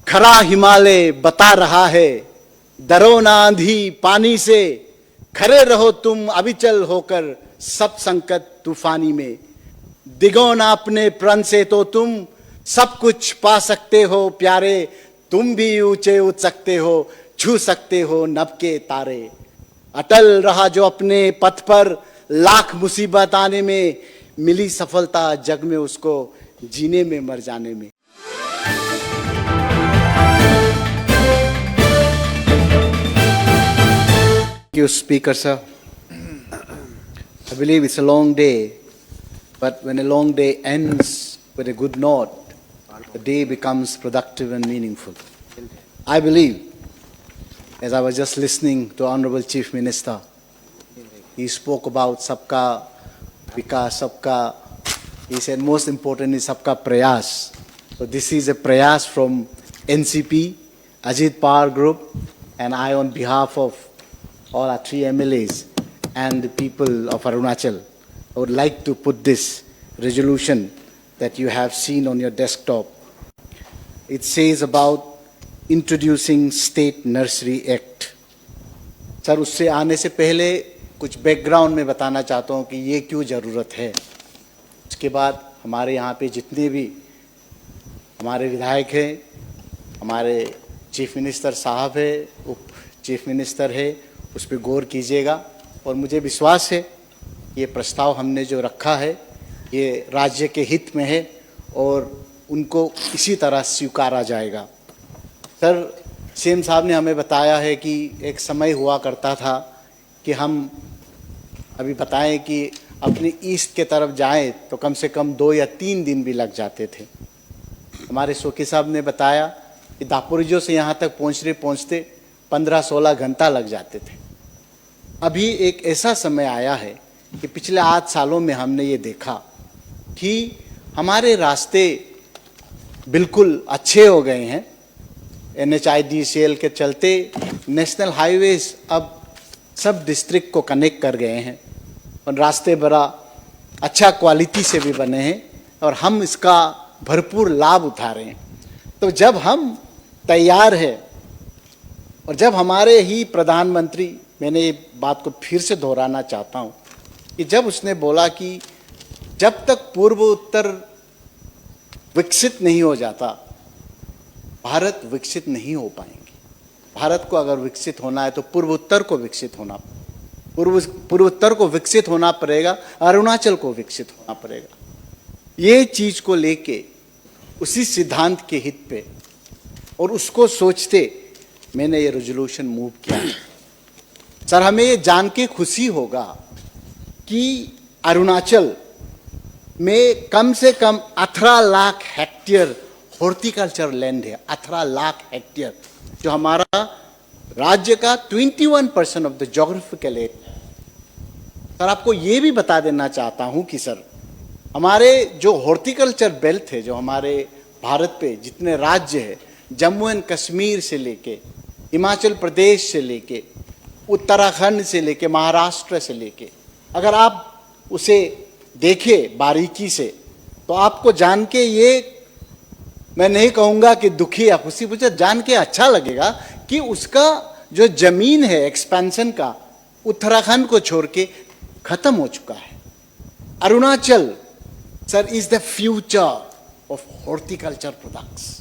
खरा हिमालय बता रहा है, डरो ना आंधी पानी से, खड़े रहो तुम अविचल होकर सब संकट तूफानी में। दिगो ना अपने प्रण से तो तुम सब कुछ पा सकते हो प्यारे, तुम भी ऊंचे उठ सकते हो, छू सकते हो नभ के तारे। अटल रहा जो अपने पथ पर, लाख मुसीबत आने में मिली सफलता जग में उसको, जीने में मर जाने में। Thank you, Speaker, sir. I believe it's a long day, but when a long day ends with a good note, the day becomes productive and meaningful. I believe, as I was just listening to Honorable Chief Minister, he spoke about Sabka Vikas, Sabka, he said most important is Sabka Prayas. So this is a prayas from NCP, Ajit Pawar Group, and I on behalf of all our 3 MLAs and the people of Arunachal, I would like to put this resolution that you have seen on your desktop. It says about introducing State Nursery Act. Sir, उससे आने से पहले कुछ background में बताना चाहता हूँ कि ये क्यों ज़रूरत है। उसके बाद हमारे यहाँ पे जितने भी हमारे विधायक हैं, हमारे चीफ मिनिस्टर साहब है, उप चीफ मिनिस्टर है, उस पर गौर कीजिएगा। और मुझे विश्वास है ये प्रस्ताव हमने जो रखा है ये राज्य के हित में है और उनको इसी तरह स्वीकारा जाएगा। सर, सीएम साहब ने हमें बताया है कि एक समय हुआ करता था कि हम अभी बताएं कि अपनी ईस्ट के तरफ जाएं तो कम से कम 2 या 3 दिन भी लग जाते थे। हमारे सोकी साहब ने बताया कि दापोरिजो से यहाँ तक पहुँचते 15-16 घंटा लग जाते थे। अभी एक ऐसा समय आया है कि पिछले 8 सालों में हमने ये देखा कि हमारे रास्ते बिल्कुल अच्छे हो गए हैं। NHIDCL के चलते नेशनल हाईवेज अब सब डिस्ट्रिक्ट को कनेक्ट कर गए हैं और रास्ते बड़ा अच्छा क्वालिटी से भी बने हैं और हम इसका भरपूर लाभ उठा रहे हैं। तो जब हम तैयार हैं और जब हमारे ही प्रधानमंत्री, मैंने ये बात को फिर से दोहराना चाहता हूँ कि जब उसने बोला कि जब तक पूर्व उत्तर विकसित नहीं हो जाता भारत विकसित नहीं हो पाएंगे। भारत को अगर विकसित होना है तो पूर्व उत्तर को विकसित होना, पूर्व उत्तर को विकसित होना पड़ेगा, अरुणाचल को विकसित होना पड़ेगा। ये चीज को लेके उसी सिद्धांत के हित पे और उसको सोचते मैंने ये रेजोल्यूशन मूव किया। सर, हमें ये जान के खुशी होगा कि अरुणाचल में कम से कम 18 लाख हेक्टेयर हॉर्टिकल्चर लैंड है। 18 लाख हेक्टेयर, जो हमारा राज्य का 21% of the geographical area. Sir, आपको ये भी बता देना चाहता हूं कि सर, हमारे जो हॉर्टिकल्चर बेल्ट है, जो हमारे भारत पे जितने राज्य है, जम्मू एंड कश्मीर से लेके हिमाचल प्रदेश से लेके उत्तराखंड से लेके महाराष्ट्र से लेके, अगर आप उसे देखें बारीकी से तो आपको जान के ये, मैं नहीं कहूँगा कि दुखी या खुशी, मुझे जान के अच्छा लगेगा कि उसका जो जमीन है एक्सपेंशन का उत्तराखंड को छोड़ के खत्म हो चुका है। Arunachal sir is the future of horticulture products.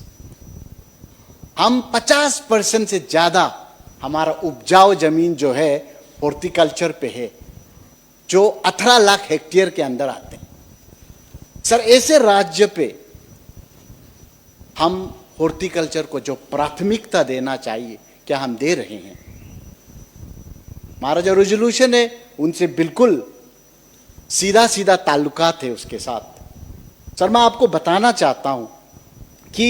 हम 50% से ज्यादा हमारा उपजाऊ जमीन जो है हॉर्टिकल्चर पे है, जो 18 लाख हेक्टेयर के अंदर आते हैं। सर, ऐसे राज्य पे हम हॉर्टिकल्चर को जो प्राथमिकता देना चाहिए, क्या हम दे रहे हैं? हमारा जो रेजोल्यूशन है उनसे बिल्कुल सीधा सीधा ताल्लुकात है उसके साथ। सर, मैं आपको बताना चाहता हूं कि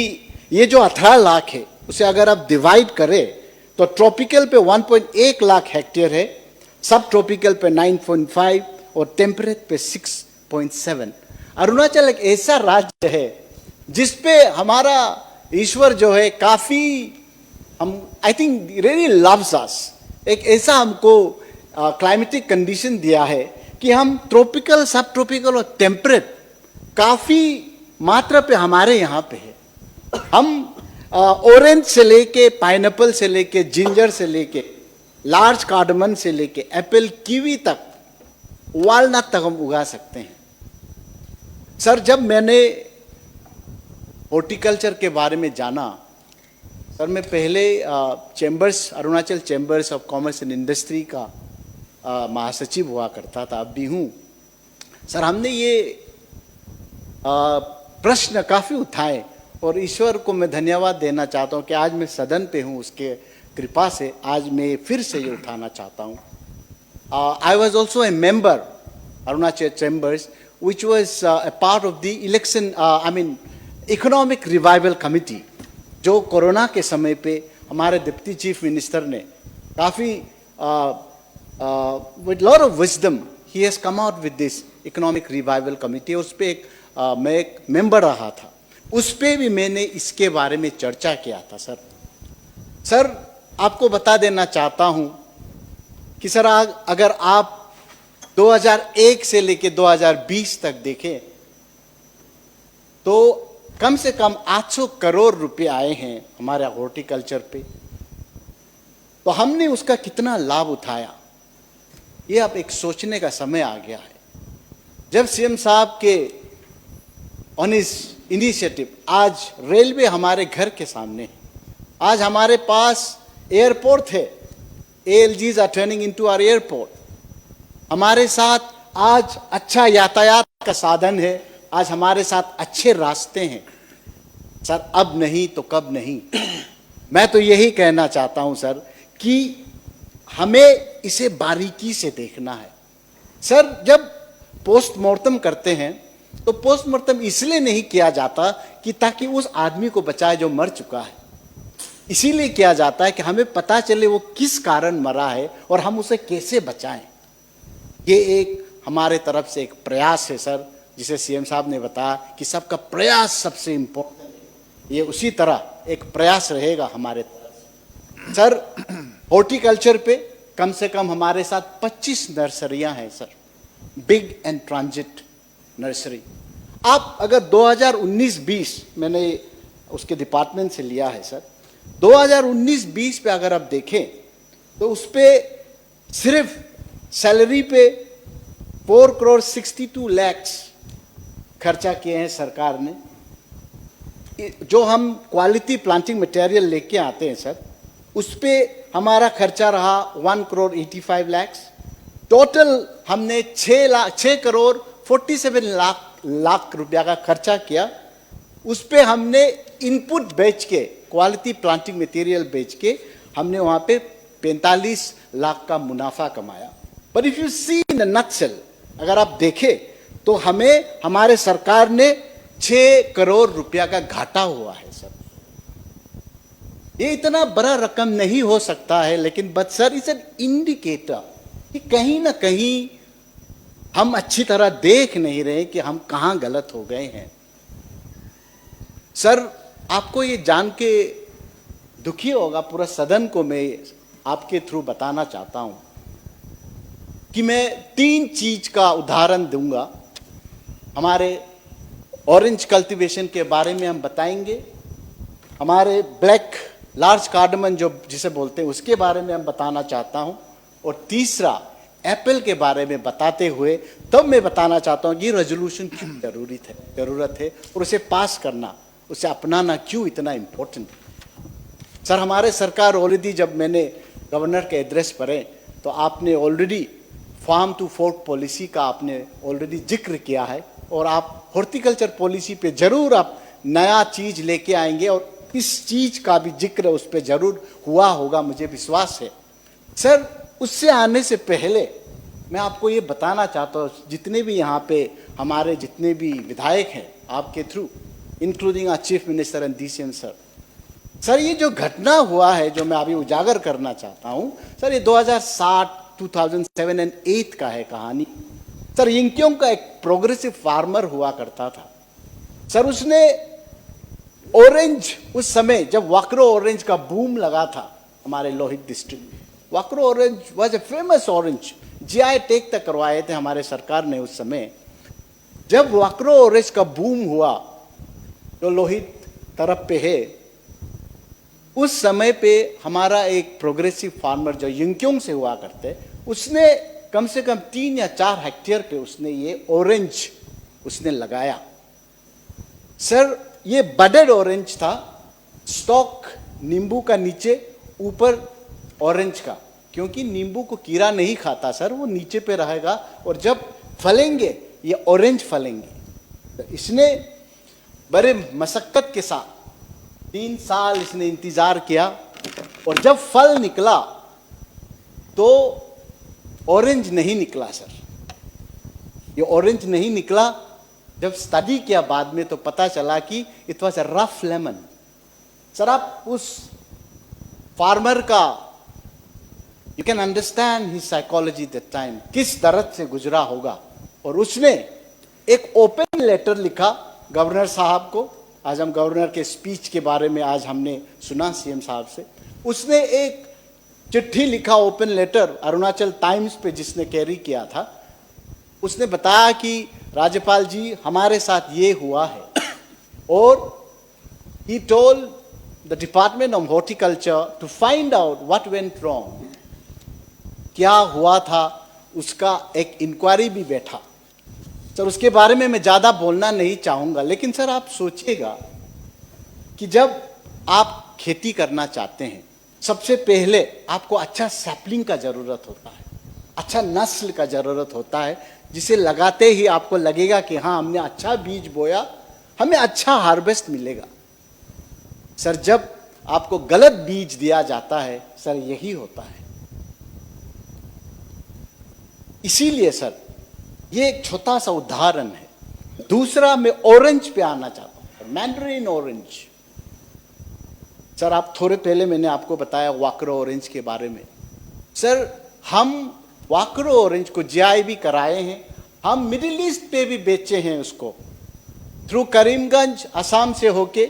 ये जो 18 लाख है उसे अगर आप डिवाइड करें तो ट्रॉपिकल पे 1.1 लाख हेक्टेयर है, सब ट्रॉपिकल पे 9.5 और टेम्परेट पे 6.7। अरुणाचल एक ऐसा राज्य है जिसपे हमारा ईश्वर जो है काफी, हम आई थिंक रियली लव्स अस, एक ऐसा हमको क्लाइमेटिक कंडीशन दिया है कि हम ट्रॉपिकल, सब ट्रॉपिकल और टेम्परेट काफी मात्रा पे हमारे यहाँ पे है। हम ऑरेंज से लेके, पाइनएप्पल से लेके, जिंजर से लेके, लार्ज कार्डमन से लेके एप्पल, कीवी तक, वालनट तक हम उगा सकते हैं। सर जब मैंने हॉर्टिकल्चर के बारे में जाना, सर मैं पहले chambers, Arunachal chambers of commerce and industry का महासचिव हुआ करता था, अब भी हूँ। सर हमने ये प्रश्न काफ़ी उठाए और ईश्वर को मैं धन्यवाद देना चाहता हूँ कि आज मैं सदन पे हूँ, उसके कृपा से आज मैं फिर से ये उठाना चाहता हूँ। I was also a member Arunachal chambers which was a part of the election, economic revival committee, जो कोरोना के समय पे हमारे डिप्टी चीफ मिनिस्टर ने काफ़ी with lot of wisdom he has come out with this economic revival committee। उस पे मैं एक मेंबर रहा था, उस पे भी मैंने इसके बारे में चर्चा किया था। सर आपको बता देना चाहता हूँ कि सर अगर आप 2001 से लेके 2020 तक देखें तो कम से कम 800 करोड़ रुपए आए हैं हमारे हॉर्टिकल्चर पे। तो हमने उसका कितना लाभ उठाया, ये अब एक सोचने का समय आ गया है। जब सीएम साहब के ऑन हिज इनिशिएटिव आज रेलवे हमारे घर के सामने है, आज हमारे पास एयरपोर्ट है, ALGs are turning into our airport, हमारे साथ आज अच्छा यातायात का साधन है, आज हमारे साथ अच्छे रास्ते हैं। सर अब नहीं तो कब नहीं। मैं तो यही कहना चाहता हूं सर कि हमें इसे बारीकी से देखना है। सर जब पोस्टमार्टम करते हैं तो पोस्टमार्टम इसलिए नहीं किया जाता कि ताकि उस आदमी को बचाए जो मर चुका है, इसीलिए किया जाता है कि हमें पता चले वो किस कारण मरा है और हम उसे कैसे बचाएं। ये एक हमारे तरफ से एक प्रयास है सर, जिसे सीएम साहब ने बताया कि सबका प्रयास सबसे इंपॉर्टेंट है, ये उसी तरह एक प्रयास रहेगा हमारे तरफ। सर हॉर्टिकल्चर पे कम से कम हमारे साथ 25 नर्सरियां हैं sir, big and transit nursery. आप अगर 2019-20 मैंने उसके डिपार्टमेंट से लिया है सर, 2019-20 पे अगर आप देखें तो उस पे सिर्फ सैलरी पे 4 करोड़ 62 लाख खर्चा किए हैं सरकार ने। जो हम क्वालिटी प्लांटिंग मटेरियल लेके आते हैं सर, उस पे हमारा खर्चा रहा 1 करोड़ 85 लाख। टोटल हमने 6 करोड़ 47 लाख रुपया का खर्चा किया। उस पे हमने इनपुट बेच के, क्वालिटी प्लांटिंग मटेरियल बेच के हमने वहाँ पे 45 लाख का मुनाफा कमाया। पर if you see in a nutshell, अगर आप देखें तो हमें हमारे सरकार ने 6 करोड़ रुपया का घाटा हुआ है सर। ये इतना बड़ा रकम नहीं हो सकता है, लेकिन but sir it's an indicator कि कहीं ना कहीं हम अच्छी तरह देख नहीं रहे कि हम कहां गलत हो गए हैं। सर आपको ये जान के दुखी होगा, पूरा सदन को मैं आपके थ्रू बताना चाहता हूं कि मैं 3 चीज का उदाहरण दूंगा। हमारे ऑरेंज कल्टीवेशन के बारे में हम बताएंगे, हमारे ब्लैक लार्ज कार्डमन जो जिसे बोलते हैं उसके बारे में हम बताना चाहता हूं, और तीसरा एप्पल के बारे में बताते हुए तब मैं बताना चाहता हूं कि रेजोल्यूशन क्यों जरूरत है और उसे पास करना, उसे अपनाना क्यों इतना इम्पोर्टेंट है। सर हमारे सरकार ऑलरेडी, जब मैंने गवर्नर के एड्रेस पढ़े तो आपने already farm to fork policy का आपने ऑलरेडी जिक्र किया है, और आप हॉर्टिकल्चर पॉलिसी पे जरूर आप नया चीज लेके आएंगे और इस चीज का भी जिक्र उस पर जरूर हुआ होगा, मुझे विश्वास है। सर उससे आने से पहले मैं आपको ये बताना चाहता हूँ, जितने भी यहाँ पे हमारे जितने भी विधायक हैं आपके through, including our chief minister and DCM sir ये जो घटना हुआ है जो मैं अभी उजागर करना चाहता हूँ सर, ये 2007 एंड 8 का है कहानी। सर यिंगक्योंग का एक प्रोग्रेसिव फार्मर हुआ करता था सर, उसने ऑरेंज, उस समय जब वाकरो ऑरेंज का बूम लगा था हमारे लोहित डिस्ट्रिक्ट में, Wakro orange was a famous orange, GI tag तक करवाए थे हमारे सरकार ने उस समय। जब वाकरो ऑरेंज का बूम हुआ जो लोहित तरफ पे है, उस समय पे हमारा एक प्रोग्रेसिव फार्मर जो यंगक्योंग से हुआ करते, उसने कम से कम 3 या 4 हेक्टेयर पे उसने ये ऑरेंज उसने लगाया। सर ये बडेड ऑरेंज था, स्टॉक नींबू का नीचे, ऊपर ऑरेंज का, क्योंकि नींबू को कीड़ा नहीं खाता सर, वो नीचे पे रहेगा और जब फलेंगे ये ऑरेंज फलेंगे। तो इसने बड़े मशक्कत के साथ 3 साल इसने इंतजार किया और जब फल निकला तो ऑरेंज नहीं निकला सर, ये ऑरेंज नहीं निकला। जब स्टडी किया बाद में तो पता चला कि it was a rough lemon. Sir आप उस फार्मर का, you can understand his psychology that time, किस दर्द से गुजरा होगा। और उसने एक ओपन लेटर लिखा गवर्नर साहब को। आज हम गवर्नर के स्पीच के बारे में आज हमने सुना सीएम साहब से। उसने एक चिट्ठी लिखा, ओपन लेटर, अरुणाचल टाइम्स पे जिसने कैरी किया था। उसने बताया कि राज्यपाल जी हमारे साथ ये हुआ है, और he told the Department of Horticulture to find out what went wrong, क्या हुआ था उसका एक इंक्वायरी भी बैठा। सर उसके बारे में मैं ज़्यादा बोलना नहीं चाहूँगा, लेकिन सर आप सोचिएगा कि जब आप खेती करना चाहते हैं, सबसे पहले आपको अच्छा सैपलिंग का ज़रूरत होता है, अच्छा नस्ल का ज़रूरत होता है, जिसे लगाते ही आपको लगेगा कि हाँ हमने अच्छा बीज बोया, हमें अच्छा हार्वेस्ट मिलेगा। सर जब आपको गलत बीज दिया जाता है सर यही होता है। इसीलिए सर ये एक छोटा सा उदाहरण है। दूसरा मैं ऑरेंज पे आना चाहता हूं, मैंडरीन ऑरेंज। सर आप थोड़े पहले मैंने आपको बताया वाकरो ऑरेंज के बारे में। सर हम वाकरो ऑरेंज को जीआई भी कराए हैं, हम मिडिल ईस्ट पे भी बेचे हैं उसको, थ्रू करीमगंज असम से होके,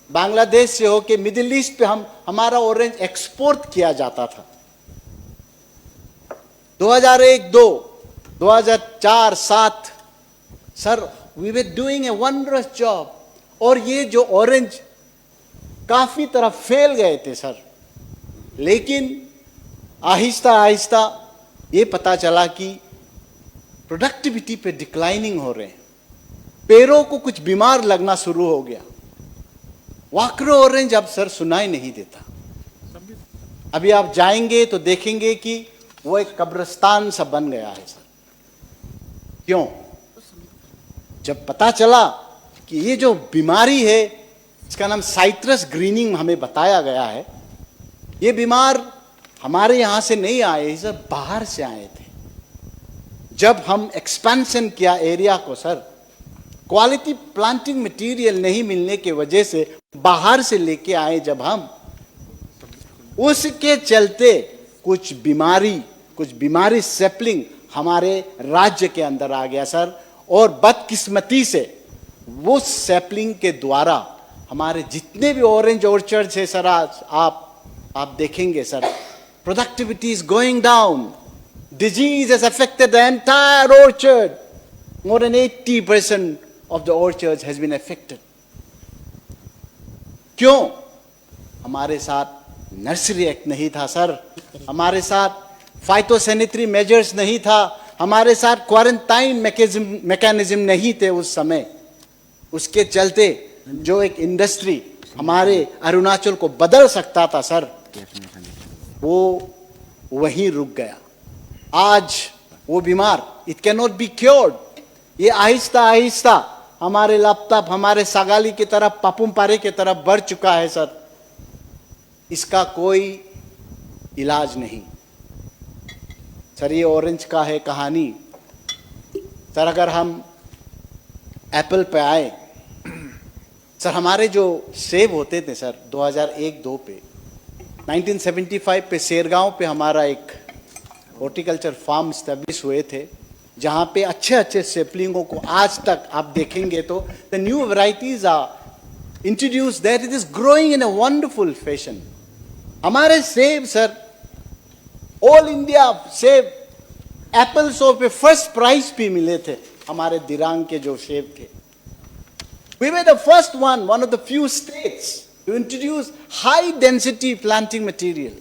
बांग्लादेश से होके मिडिल ईस्ट पे हमारा ऑरेंज एक्सपोर्ट किया जाता था। 2001, 2, 2004, 7 sir we were doing a wondrous job. और ये जो ऑरेंज काफी तरफ फैल गए थे सर, लेकिन आहिस्ता आहिस्ता ये पता चला कि प्रोडक्टिविटी पे डिक्लाइनिंग हो रहे हैं, पेड़ों को कुछ बीमार लगना शुरू हो गया। वाकरो ऑरेंज अब सर सुनाई नहीं देता। अभी आप जाएंगे तो देखेंगे कि वो एक कब्रिस्तान सा बन गया है सर। क्यों? जब पता चला कि ये जो बीमारी है इसका नाम साइट्रस ग्रीनिंग हमें बताया गया है, ये बीमार हमारे यहां से नहीं आए सर, बाहर से आए थे। जब हम एक्सपेंशन किया एरिया को सर, क्वालिटी प्लांटिंग मटेरियल नहीं मिलने की वजह से बाहर से लेके आए जब हम, उसके चलते कुछ बीमारी सैपलिंग हमारे राज्य के अंदर आ गया सर। और बदकिस्मती से वो सैपलिंग के द्वारा हमारे जितने भी ऑरेंज ऑर्चर्ड्स है सर, आज आप देखेंगे sir, productivity is going down. Disease has affected the entire orchard. More than 80% of the orchards has been affected. क्यों? हमारे साथ नर्सरी एक्ट नहीं था सर, हमारे साथ फाइटोसैनिटरी मेजर्स नहीं था, हमारे साथ क्वारंटाइन मैकेनिज्म नहीं थे उस समय। उसके चलते जो एक इंडस्ट्री हमारे अरुणाचल को बदल सकता था सर, वो वहीं रुक गया। आज वो बीमार, it can not be cured. ये आहिस्ता आहिस्ता हमारे लपतप, हमारे सागाली की तरफ, पापुमपारे की तरफ बढ़ चुका है सर। इसका कोई इलाज नहीं सर। ये ऑरेंज का है कहानी सर। अगर हम एप्पल पे आए सर, हमारे जो सेब होते थे सर 2001-2 पे, 1975 पे सेरगांव पे हमारा एक हॉर्टिकल्चर फार्म स्टैब्लिश हुए थे, जहाँ पे अच्छे अच्छे सेपलिंगों को आज तक आप देखेंगे तो the new varieties are introduce that, it is growing in a wonderful fashion. हमारे सेब सर ऑल इंडिया सेब एप्पल शो पे फर्स्ट प्राइज भी मिले थे हमारे दिरांग के जो सेब थे। We were the first one of the few states to introduce high density planting material.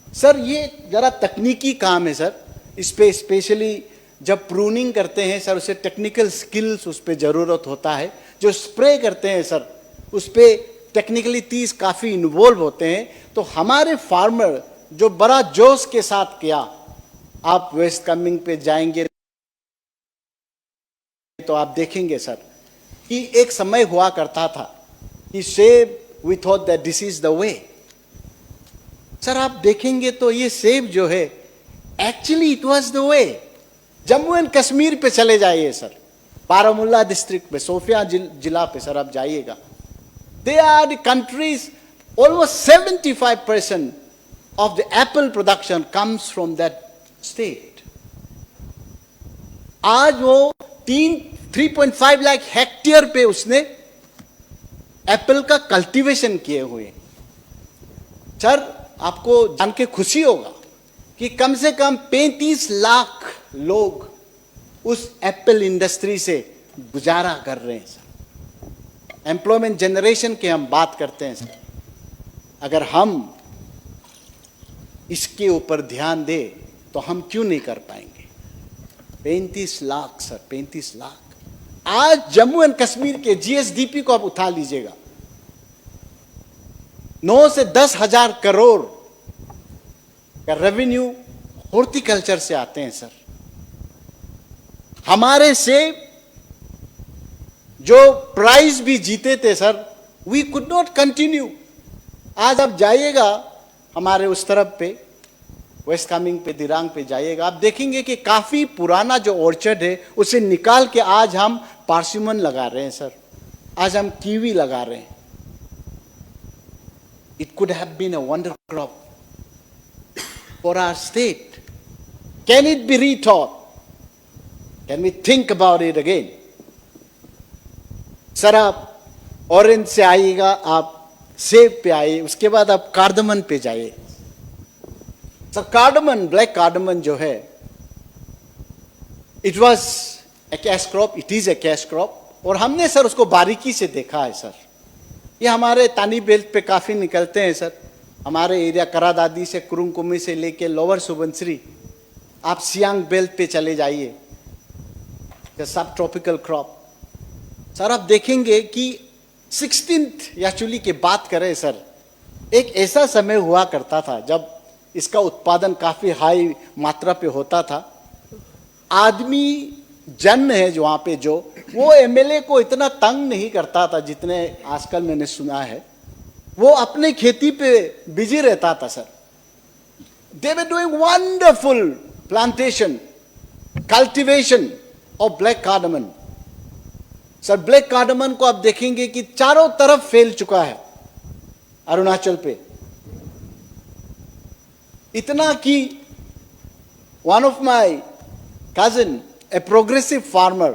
Sir ये जरा तकनीकी काम है सर, इस पे स्पेशली जब प्रूनिंग करते हैं सर, उसे टेक्निकल स्किल्स उस पे जरूरत होता है. जो स्प्रे करते हैं सर, उस पे टेक्निकली 30 काफी इन्वॉल्व होते हैं. तो हमारे फार्मर जो बड़ा जोश के साथ किया, आप वेस्ट कामेंग पे जाएंगे तो आप देखेंगे सर कि एक समय हुआ करता था कि सेब, we thought that this is the way. Sir आप देखेंगे तो ये सेब जो है, actually it was the way. Jammu and Kashmir पे चले जाइए सर, बारामूला डिस्ट्रिक्ट पे, सोफिया जिला पे सर आप जाइएगा, they are the countries, almost 75% of the apple production comes from that state. आज वो 3.5 लाख हेक्टेयर पे उसने एप्पल का कल्टीवेशन किए हुए. सर आपको जान के खुशी होगा कि कम से कम 35 लाख लोग उस एप्पल इंडस्ट्री से गुजारा कर रहे हैं सर. एम्प्लॉयमेंट जनरेशन की हम बात करते हैं सर. अगर हम इसके ऊपर ध्यान दे तो हम क्यों नहीं कर पाएंगे. 35 लाख सर, 35 लाख. आज जम्मू एंड कश्मीर के जीएसडीपी को आप उठा लीजिएगा, 9 से 10 हजार करोड़ का रेवेन्यू हॉर्टिकल्चर से आते हैं सर. हमारे से जो प्राइज भी जीते थे sir, we could not continue. आज आप जाइएगा हमारे उस तरफ पे, वेस्ट कामेंग पे, दिरांग पे जाइएगा, आप देखेंगे कि काफी पुराना जो ऑर्चर्ड है उसे निकाल के आज हम पार्सिमन लगा रहे हैं सर, आज हम कीवी लगा रहे हैं. It could have been a wonder crop for our state. Can it be rethought? Can we think about it again? Sir आप ऑरेंज से आइएगा, आप सेब पे आइए, उसके बाद आप कार्डमन पे जाइए. सर कार्डमन, ब्लैक कार्डमन जो है, it was a cash crop, it is a cash crop. और हमने सर उसको बारीकी से देखा है सर. ये हमारे तानी बेल्ट पे काफी निकलते हैं सर. हमारे एरिया करादादी से, कुरुंकुमी से लेके लोअर सुबनसिरी, आप सियांग बेल्ट पे चले जाइए, सब ट्रॉपिकल क्रॉप. सर आप देखेंगे कि 16th एक्चुअली की बात करें सर, एक ऐसा समय हुआ करता था जब इसका उत्पादन काफी हाई मात्रा पे होता था. आदमी जन है जो वहां पे, जो वो एमएलए को इतना तंग नहीं करता था जितने आजकल मैंने सुना है. वो अपने खेती पे बिजी रहता था sir. They were doing wonderful plantation, cultivation of black cardamom. Sir black cardamom को आप देखेंगे कि चारों तरफ फैल चुका है अरुणाचल पे. इतना कि one of my cousin, a progressive farmer,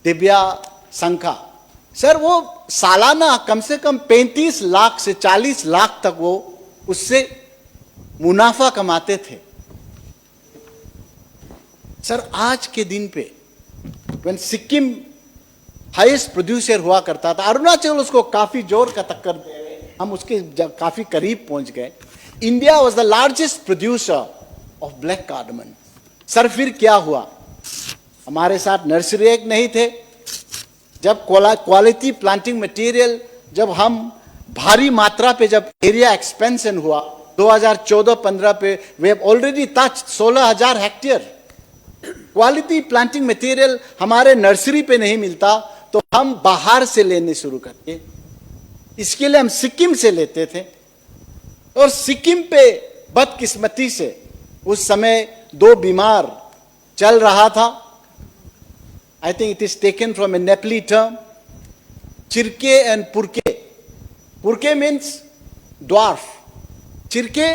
Divya Sankha sir, वो सालाना कम से कम 35 लाख से 40 लाख तक वो उससे मुनाफा कमाते थे. सर आज के दिन पे when सिक्किम हाईएस्ट प्रोड्यूसर हुआ करता था, अरुणाचल उसको काफी जोर का टक्कर दे रहे, हम उसके काफी करीब पहुंच गए. India was the largest producer of black cardamom. Sir फिर क्या हुआ, हमारे साथ नर्सरी एक नहीं थे. जब क्वालिटी प्लांटिंग मटेरियल, जब हम भारी मात्रा पे, जब एरिया एक्सपेंशन हुआ 2014-15 पे, we have already touch 16,000 hectare. Quality planting material हमारे नर्सरी पे नहीं मिलता तो हम बाहर से लेने शुरू करते. इसके लिए हम सिक्किम से लेते थे. और सिक्किम पे बदकिस्मती से उस समय 2 बीमार चल रहा था. I think it is taken from a Nepali term, चिरके एंड पुरके. पुरके मीन्स ड्वार्फ, चिरके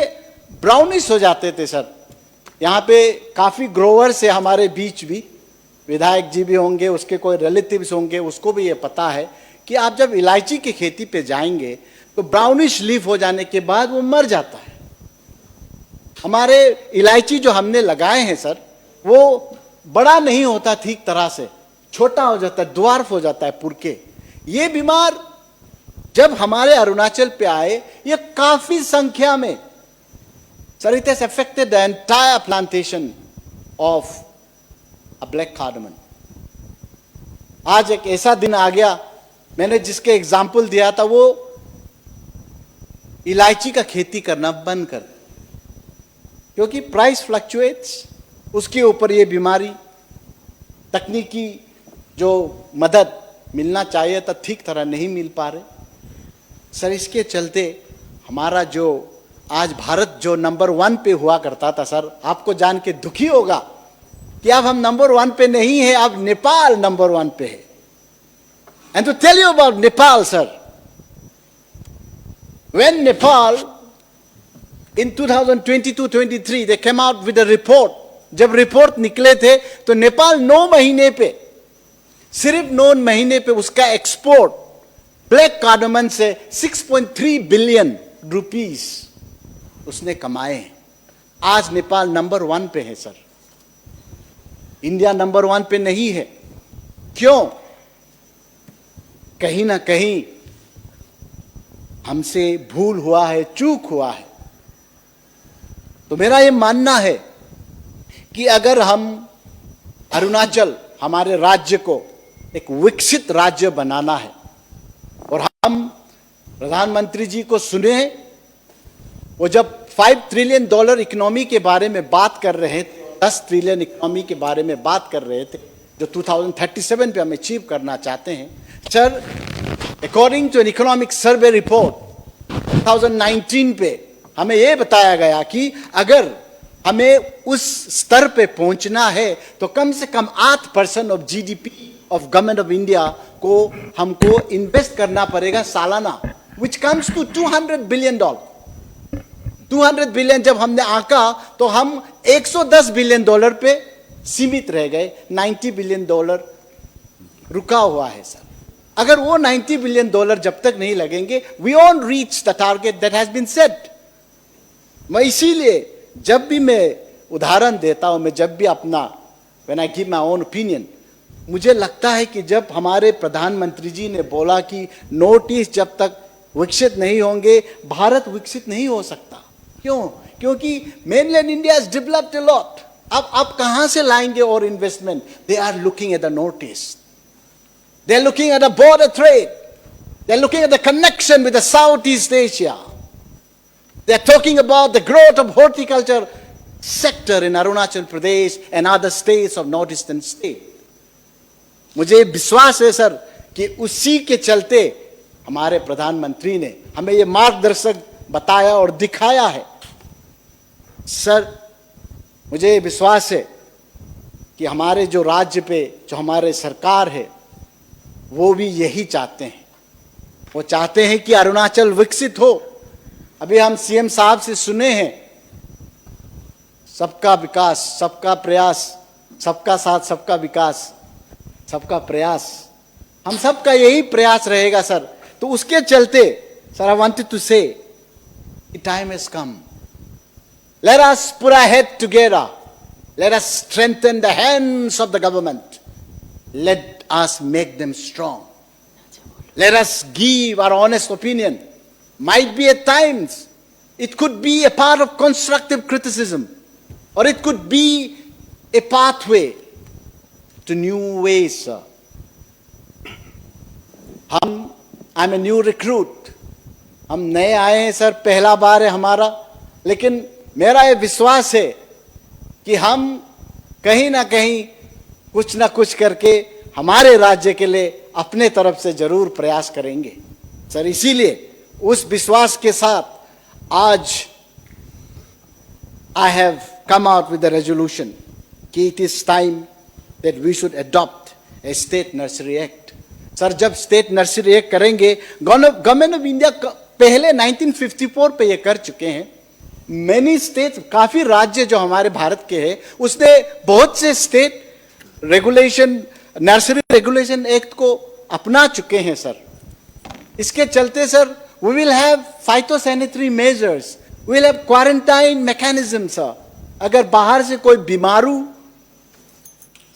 ब्राउनिश हो जाते थे सर. यहाँ पे काफी ग्रोवर्स है हमारे बीच भी, विधायक जी भी होंगे, उसके कोई रिलेटिव्स होंगे, उसको भी ये पता है कि आप जब इलायची की खेती पे जाएंगे तो ब्राउनिश लीफ हो जाने के बाद वो मर जाता है. हमारे इलायची जो हमने लगाए हैं सर, वो बड़ा नहीं होता ठीक तरह से, छोटा हो जाता है, ड्वार्फ हो जाता है पुरके। ये बीमार जब हमारे अरुणाचल पे आए, ये काफी संख्या में, sir, it has affected the entire plantation of a black cardamom. आज एक ऐसा दिन आ गया, मैंने जिसके एग्जाम्पल दिया था, वो इलायची का खेती करना बंद कर, क्योंकि प्राइस फ्लक्चुएट्स, उसके ऊपर ये बीमारी, तकनीकी जो मदद मिलना चाहिए था ठीक तरह नहीं मिल पा रहे। सर, इसके चलते हमारा जो आज भारत जो नंबर 1 पे हुआ करता था, सर, आपको जान के दुखी होगा कि अब हम नंबर 1 पे नहीं है, अब नेपाल नंबर 1 पे है। And to tell you about Nepal, sir, when Nepal in 2022-23 they came out with a report, जब रिपोर्ट निकले थे तो नेपाल 9 महीने पे, सिर्फ 9 महीने पे उसका एक्सपोर्ट ब्लैक कार्डमन से 6.3 बिलियन रुपीस उसने कमाए हैं। आज नेपाल नंबर 1 पे है सर, इंडिया नंबर 1 पे नहीं है। क्यों? कहीं ना कहीं हमसे भूल हुआ है, चूक हुआ है। तो मेरा ये मानना है कि अगर हम अरुणाचल, हमारे राज्य को एक विकसित राज्य बनाना है, और हम प्रधानमंत्री जी को सुने, वो जब $5 ट्रिलियन इकोनॉमी के बारे में बात कर रहे थे, 10 ट्रिलियन इकोनॉमी के बारे में बात कर रहे थे, जो 2037 पे हम अचीव करना चाहते हैं। Sir, according to an economic survey report 2019 पे हमें यह बताया गया कि अगर हमें उस स्तर पे पहुंचना है तो कम से कम 8% of GDP of government of India को हमको इन्वेस्ट करना पड़ेगा सालाना, which comes to $200 billion. 200 billion जब हमने आंका तो हम $110 बिलियन पे सीमित रह गए। $90 बिलियन रुका हुआ है सर। अगर वो $90 बिलियन जब तक नहीं लगेंगे, we won't reach the target that has been set. मैं इसीलिए जब भी मैं उदाहरण देता हूं, मैं जब भी अपना when I give my own opinion, मुझे लगता है कि जब हमारे प्रधानमंत्री जी ने बोला कि नॉर्थ ईस्ट जब तक विकसित नहीं होंगे, भारत विकसित नहीं हो सकता। क्यों? क्योंकि mainland India is developed a lot. अब आप कहां से लाएंगे और investment? They are looking at the north east, they are looking at a border trade, they are looking at the connection with the Southeast Asia, they are talking about the growth of horticulture sector in Arunachal Pradesh and other states of northeastern state. मुझे विश्वास है sir कि उसी के चलते हमारे प्रधानमंत्री ने हमें ये मार्गदर्शक बताया और दिखाया है। सर, मुझे विश्वास है कि हमारे जो राज्य पे जो हमारे सरकार है वो भी यही चाहते हैं। वो चाहते हैं कि अरुणाचल विकसित हो। अभी हम सीएम साहब से सुने हैं, सबका विकास, सबका प्रयास, सबका साथ, सबका विकास, सबका प्रयास। हम सबका यही प्रयास रहेगा सर। तो उसके चलते sir, I wanted to say time has come, let us put our head together, let us strengthen the hands of the government, let us make them strong. Let us give our honest opinion. Might be at times, it could be a part of constructive criticism, or it could be a pathway to new ways. I'm a new recruit. हम नए आए हैं sir, पहला बार है हमारा, लेकिन मेरा ये विश्वास है कि हम कहीं ना कहीं कुछ ना कुछ करके हमारे राज्य के लिए अपने तरफ से जरूर प्रयास करेंगे सर। इसीलिए उस विश्वास के साथ आज I have come out with the resolution कि it is time that we should adopt a state nursery act. Sir, जब स्टेट नर्सरी एक्ट करेंगे, गवर्नमेंट ऑफ इंडिया पहले 1954 पे ये कर चुके हैं। मेनी स्टेट, काफी राज्य जो हमारे भारत के हैं, उसने बहुत से state regulation, nursery regulation act को अपना चुके हैं सर। इसके चलते sir, we will have phytosanitary measures, we will have quarantine mechanism sir. अगर बाहर से कोई बीमारू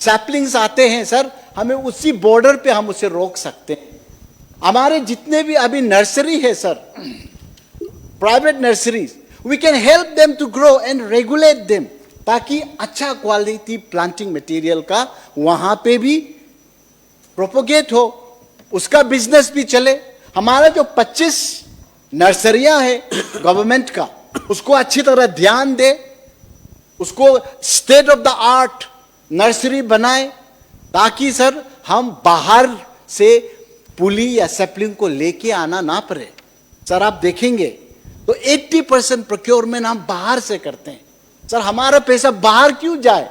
सैपलिंग्स आते हैं सर, हमें उसी बॉर्डर पे हम उसे रोक सकते हैं। हमारे जितने भी अभी नर्सरी है sir, private nurseries, we can help them to grow and regulate them, ताकि अच्छा क्वालिटी प्लांटिंग मटेरियल का वहां पे भी प्रोपोगेट हो, उसका बिजनेस भी चले। हमारा जो 25 नर्सरियां है गवर्नमेंट का, उसको अच्छी तरह ध्यान दे, उसको state of the art nursery बनाए, ताकि सर हम बाहर से पुली या सैपलिंग को लेके आना ना पड़े। सर आप देखेंगे तो 80% प्रोक्योरमेंट हम बाहर से करते हैं। सर हमारा पैसा बाहर क्यों जाए,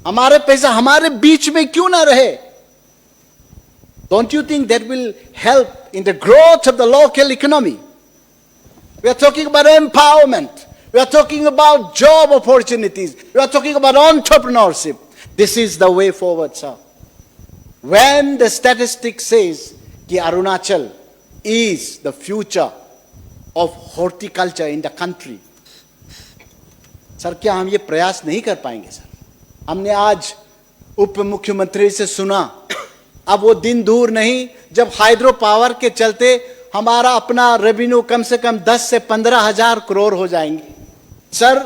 हमारे पैसा हमारे बीच में क्यों ना रहे? Don't you think that will help in the growth of the local economy? We are talking about empowerment. We are talking about job opportunities. We are talking about entrepreneurship. This is the way forward, sir. When the statistic says that Arunachal is the future of horticulture in the country, sir क्या हम ये प्रयास नहीं कर पाएंगे? Sir हमने आज उप मुख्यमंत्री से सुना, अब वो दिन दूर नहीं जब हाइड्रो पावर के चलते हमारा अपना रेवेन्यू कम से कम 10 से 15 हजार करोड़ हो जाएंगे। सर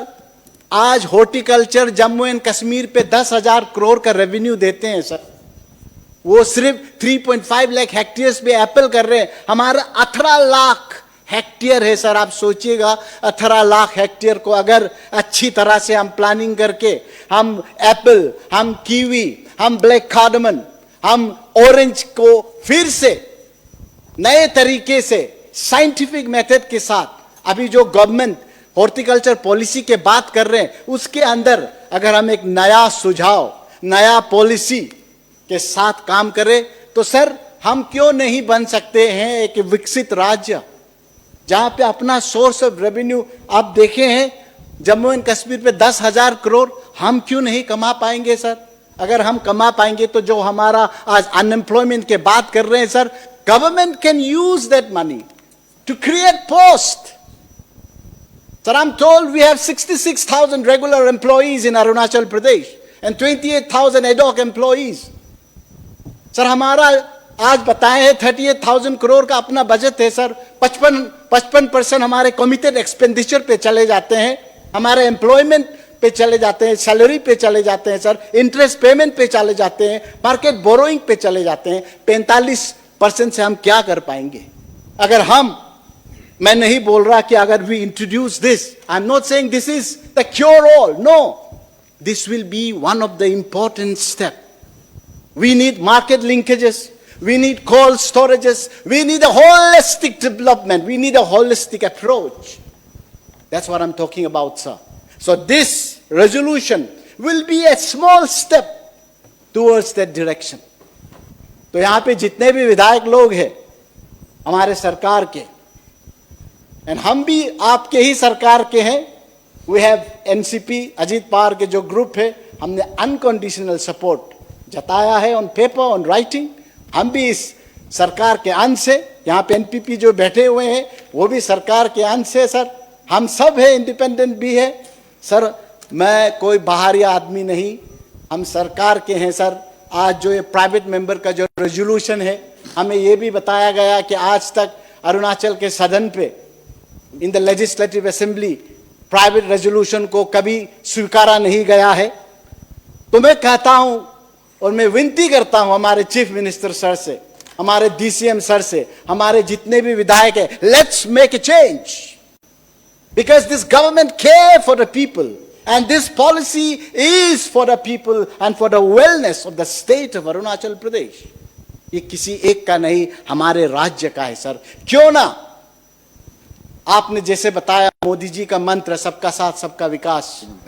आज हॉर्टिकल्चर जम्मू एंड कश्मीर पे 10,000 करोड़ का रेवेन्यू देते हैं सर, वो सिर्फ 3.5 लाख हेक्टेयर्स पे एप्पल कर रहे हैं। हमारा 18 लाख हेक्टेयर है सर, आप सोचिएगा 18 लाख हेक्टेयर को अगर अच्छी तरह से हम प्लानिंग करके हम एप्पल, हम कीवी, हम ब्लैक कार्डमन, हम ऑरेंज को फिर से नए तरीके से साइंटिफिक मेथड के साथ अभी जो गवर्नमेंट हॉर्टिकल्चर पॉलिसी के बात कर रहे हैं, उसके अंदर अगर हम एक नया सुझाव, नया पॉलिसी के साथ काम करें तो सर हम क्यों नहीं बन सकते हैं एक विकसित राज्य जहां पे अपना सोर्स ऑफ रेवेन्यू आप देखे हैं जम्मू एंड कश्मीर पे 10,000 करोड़ हम क्यों नहीं कमा पाएंगे सर? अगर हम कमा पाएंगे तो जो हमारा आज अनएम्प्लॉयमेंट के बात कर रहे हैं sir, government can use that money to create post. Sir, I'm told we have 66,000 regular employees in Arunachal Pradesh and 28,000 ad hoc employees. Sir हमारा आज बताए हैं 38,000 करोड़ का अपना बजट है सर, 55% हमारे कमिटेड एक्सपेंडिचर पे चले जाते हैं, हमारे एम्प्लॉयमेंट पे चले जाते हैं, सैलरी पे चले जाते हैं सर, इंटरेस्ट पेमेंट पे चले जाते हैं, मार्केट बोरोइंग पे चले जाते हैं। 45% से हम क्या कर पाएंगे? अगर हम, मैं नहीं बोल रहा कि अगर we introduce this, I am not saying this is the cure all, no, this will be one of the important step. We need market linkages, we need cold storages, we need a holistic development, we need a holistic approach. That's what I'm talking about, sir. So this resolution will be a small step towards that direction. तो यहाँ पे जितने भी विधायक लोग हैं हमारे सरकार के, एंड हम भी आपके ही सरकार के हैं, we have NCP Ajit Pawar के जो ग्रुप है, हमने अनकंडीशनल सपोर्ट जताया है ऑन पेपर, ऑन राइटिंग। हम भी इस सरकार के अंश है, यहाँ पे एनपीपी जो बैठे हुए हैं वो भी सरकार के अंश है सर, हम सब है, इंडिपेंडेंट भी है सर, मैं कोई बाहरी आदमी नहीं, हम सरकार के हैं सर। आज जो ये प्राइवेट मेंबर का जो रेजोल्यूशन है, हमें ये भी बताया गया कि आज तक अरुणाचल के सदन पे in the legislative assembly private resolution को कभी स्वीकारा नहीं गया है। तो मैं कहता हूं और मैं विनती करता हूं हमारे चीफ मिनिस्टर सर से, हमारे डीसीएम सर से, हमारे जितने भी विधायक हैं, let's make a change, because this government care for the people and this policy is for the people and for the wellness of the state of Arunachal Pradesh. ये किसी एक का नहीं, हमारे राज्य का है सर। क्यों ना आपने जैसे बताया मोदी जी का मंत्र सबका साथ सबका विकास,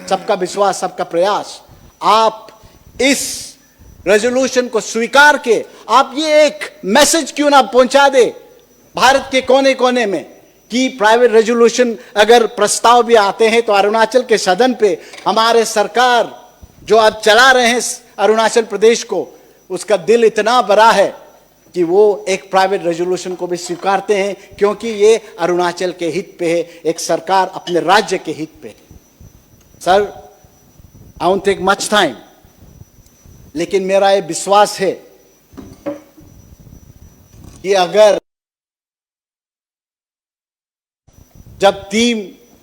सबका विश्वास सबका प्रयास, आप इस रेजोल्यूशन को स्वीकार के आप ये एक मैसेज क्यों ना पहुंचा दे भारत के कोने कोने में कि प्राइवेट रेजोल्यूशन अगर प्रस्ताव भी आते हैं तो अरुणाचल के सदन पे हमारे सरकार जो अब चला रहे हैं अरुणाचल प्रदेश को, उसका दिल इतना बड़ा है कि वो एक प्राइवेट रेजोल्यूशन को भी स्वीकारते हैं, क्योंकि ये अरुणाचल के हित पे है, एक सरकार अपने राज्य के हित पे। Sir I won't take much time, लेकिन मेरा ये विश्वास है कि अगर जब टीम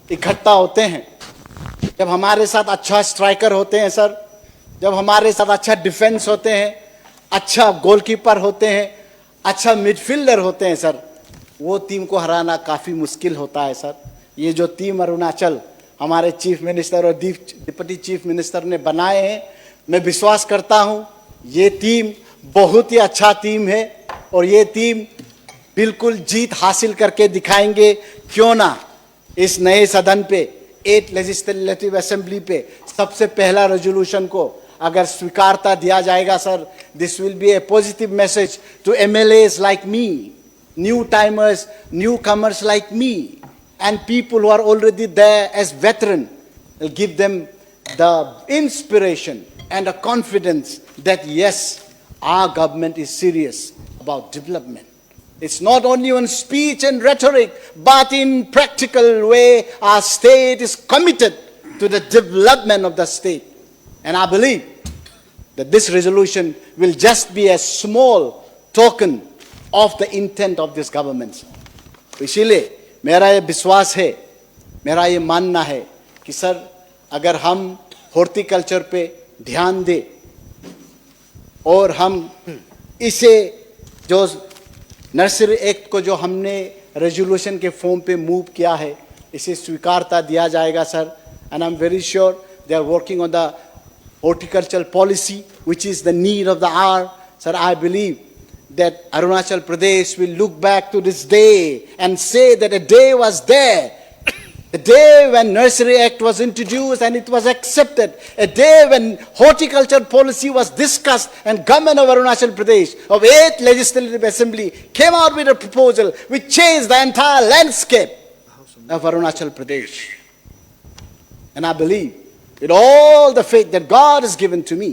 इकट्ठा होते हैं, जब हमारे साथ अच्छा स्ट्राइकर होते हैं सर, जब हमारे साथ अच्छा डिफेंस होते हैं, अच्छा गोलकीपर होते हैं, अच्छा मिडफील्डर होते हैं सर, वो टीम को हराना काफ़ी मुश्किल होता है सर। ये जो टीम अरुणाचल हमारे चीफ मिनिस्टर और डिप्टी चीफ मिनिस्टर ने बनाए हैं, मैं विश्वास करता हूँ ये टीम बहुत ही अच्छा टीम है और ये टीम बिल्कुल जीत हासिल करके दिखाएंगे। क्यों ना इस नए सदन पे 8 लेजिस्लेटिव असेंबली पे सबसे पहला रेजोल्यूशन को अगर स्वीकारता दिया जाएगा sir, this will be a positive message to MLAs like me, new timers, newcomers like me, and people who are already there as veteran. Will give them the inspiration and a confidence that yes, our government is serious about development. It's not only on speech and rhetoric, but in practical way, our state is committed to the development of the state. And I believe that this resolution will just be a small token of the intent of this government. इसीलिए मेरा ये विश्वास है, मेरा ये मानना है कि सर अगर हम हॉर्टिकल्चर पे ध्यान दें और हम इसे जो नर्सरी एक्ट को जो हमने रेजोल्यूशन के फॉर्म पे मूव किया है, इसे स्वीकारता दिया जाएगा sir. And I am very sure they are working on the horticultural policy which is the need of the hour. Sir, I believe that Arunachal Pradesh will look back to this day and say that a day was there, a day when Nursery Act was introduced and it was accepted, a day when horticulture policy was discussed and government of Arunachal Pradesh of 8th Legislative Assembly came out with a proposal which changed the entire landscape of Arunachal Pradesh. And I believe with all the faith that God has given to me,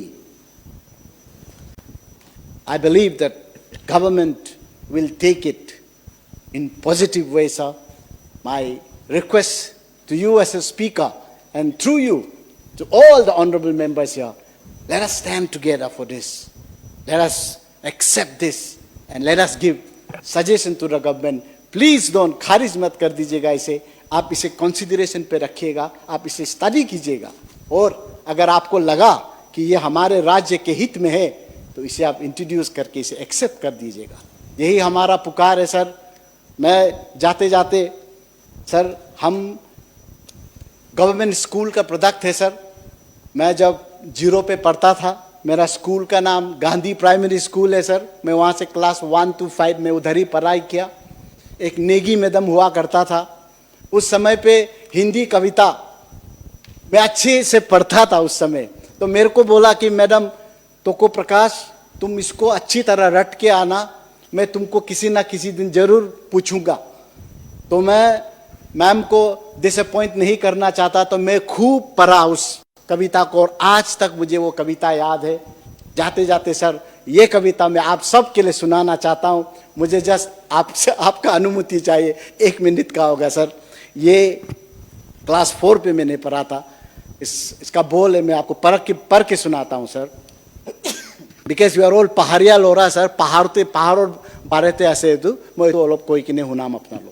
I believe that government will take it in positive way, sir. My request to you as a speaker and through you to all the honorable members here, let us stand together for this. Let us accept this and let us give suggestion to the government. Please don't खारिज मत कर दीजिएगा इसे, आप इसे consideration पे रखिएगा, आप इसे study कीजिएगा और अगर आपको लगा कि ये हमारे राज्य के हित में है तो इसे आप इंट्रोड्यूस करके इसे एक्सेप्ट कर दीजिएगा। यही हमारा पुकार है सर। मैं जाते जाते सर, हम गवर्नमेंट स्कूल का प्रोडक्ट है सर। मैं जब 0 पे पढ़ता था, मेरा स्कूल का नाम गांधी प्राइमरी स्कूल है सर। मैं वहाँ से क्लास 1 to 5 में उधर ही पढ़ाई किया। एक नेगी मैडम हुआ करता था, उस समय पे हिंदी कविता मैं अच्छे से पढ़ता था उस समय। तो मेरे को बोला कि मैडम तोको प्रकाश, तुम इसको अच्छी तरह रट के आना, मैं तुमको किसी ना किसी दिन जरूर पूछूंगा। तो मैं मैम को डिसअपॉइंट नहीं करना चाहता, तो मैं खूब पढ़ा उस कविता को और आज तक मुझे वो कविता याद है। जाते जाते सर, ये कविता मैं आप सब के लिए सुनाना चाहता हूँ। मुझे जस्ट आपसे आपका अनुमति चाहिए, 1 मिनट का होगा सर। ये क्लास 4 पे मैंने पढ़ा था। इसका बोल है, मैं आपको पढ़ के सुनाता हूँ sir. Because you are all पहाड़िया लोरा सर, पहाड़ और बारे ते ऐसे तो मैं तो कोई कि नहीं हूँ नाम अपना लो।